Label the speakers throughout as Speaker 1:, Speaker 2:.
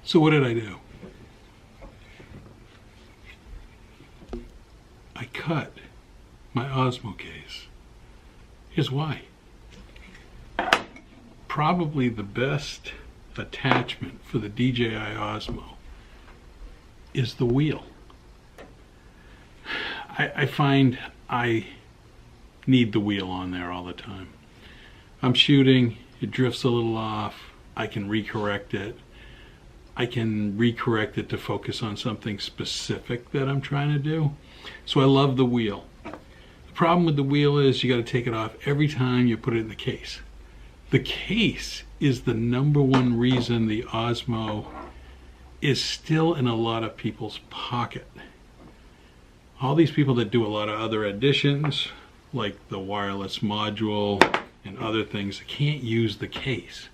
Speaker 1: So what did I do? I cut my Osmo case. Here's why. Probably the best attachment for the DJI Osmo is the wheel. I find I need the wheel on there all the time. I'm shooting, it drifts a little off, I can recorrect it. I can recorrect it to focus on something specific that I'm trying to do. So I love the wheel. The problem with the wheel is you got to take it off every time you put it in the case. The case is the #1 reason the Osmo is still in a lot of people's pocket. All these people that do a lot of other additions, like the wireless module and other things, can't use the case.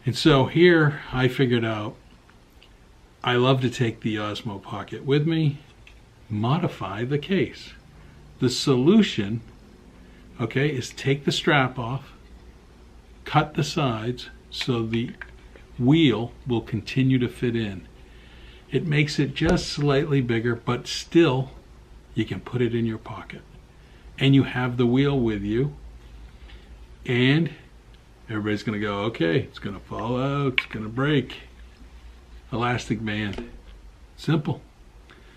Speaker 1: And so here I figured out I love to take the Osmo Pocket with me, modify the case. The solution, okay, is take the strap off, cut the sides so the wheel will continue to fit in. It makes it just slightly bigger, but still you can put it in your pocket. And you have the wheel with you, and everybody's gonna go, okay, it's gonna fall out, it's gonna break. Elastic band. Simple.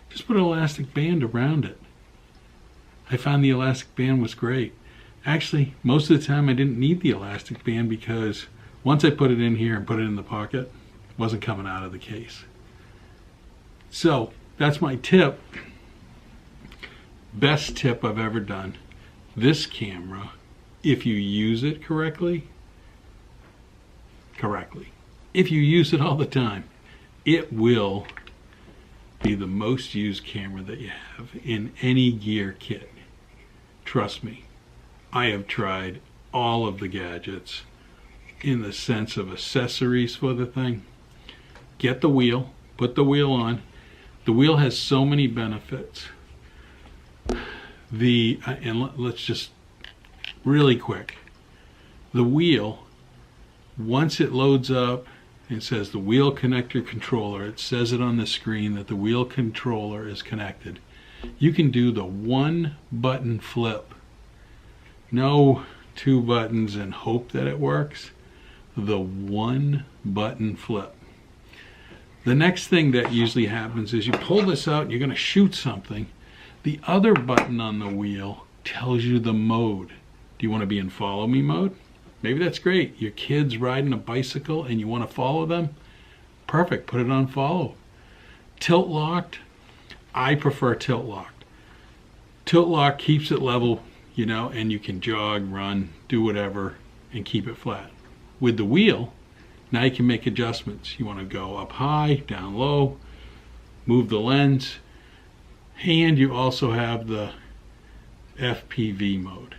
Speaker 1: Just put an elastic band around it. I found the elastic band was great. Actually, most of the time I didn't need the elastic band because once I put it in here and put it in the pocket, it wasn't coming out of the case. So that's my tip. Best tip I've ever done. This camera, if you use it correctly, if you use it all the time, it will be the most used camera that you have in any gear kit. Trust me, I have tried all of the gadgets in the sense of accessories for the thing. Get the wheel, put the wheel on. The wheel has so many benefits. Let's just really quick. The wheel, once it loads up, it says the wheel connector controller. It says it on the screen that the wheel controller is connected. You can do the 1-button flip. No 2 buttons and hope that it works. The 1-button flip. The next thing that usually happens is you pull this out and you're going to shoot something. The other button on the wheel tells you the mode. Do you want to be in follow me mode? Maybe that's great. Your kid's riding a bicycle and you want to follow them? Perfect, put it on follow. Tilt locked, I prefer tilt locked. Tilt lock keeps it level, you know, and you can jog, run, do whatever, and keep it flat. With the wheel, now you can make adjustments. You want to go up high, down low, move the lens, and you also have the FPV mode.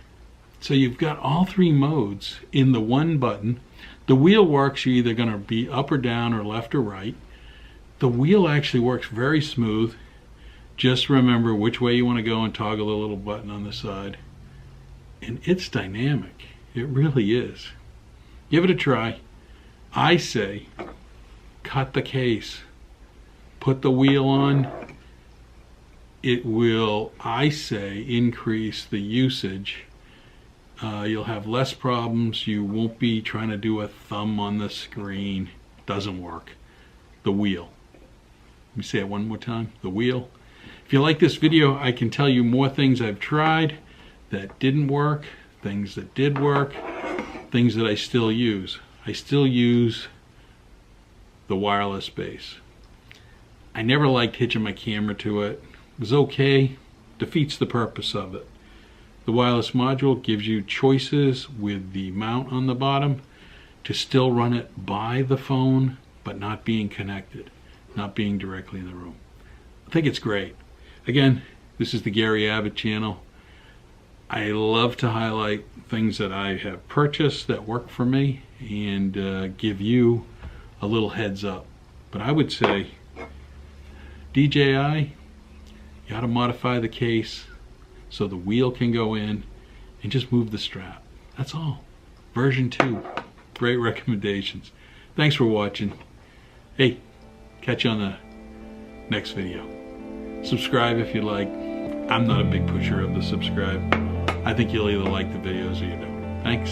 Speaker 1: So you've got all 3 modes in the 1 button. The wheel works, you're either going to be up or down or left or right. The wheel actually works very smooth. Just remember which way you want to go and toggle the little button on the side. And it's dynamic. It really is. Give it a try. I say cut the case. Put the wheel on. It will, I say, increase the usage. You'll have less problems. You won't be trying to do a thumb on the screen. Doesn't work. The wheel. Let me say it one more time. The wheel. If you like this video, I can tell you more things I've tried that didn't work, things that did work, things that I still use. I still use the wireless base. I never liked hitching my camera to it. It was okay. Defeats the purpose of it. The wireless module gives you choices with the mount on the bottom to still run it by the phone, but not being connected, not being directly in the room. I think it's great. Again, this is the Gary Abbott channel. I love to highlight things that I have purchased that work for me and give you a little heads up. But I would say DJI, you got to modify the case so the wheel can go in and just move the strap. That's all. Version 2. Great recommendations. Thanks for watching. Hey, catch you on the next video. Subscribe if you like. I'm not a big pusher of the subscribe. I think you'll either like the videos or you don't. Thanks.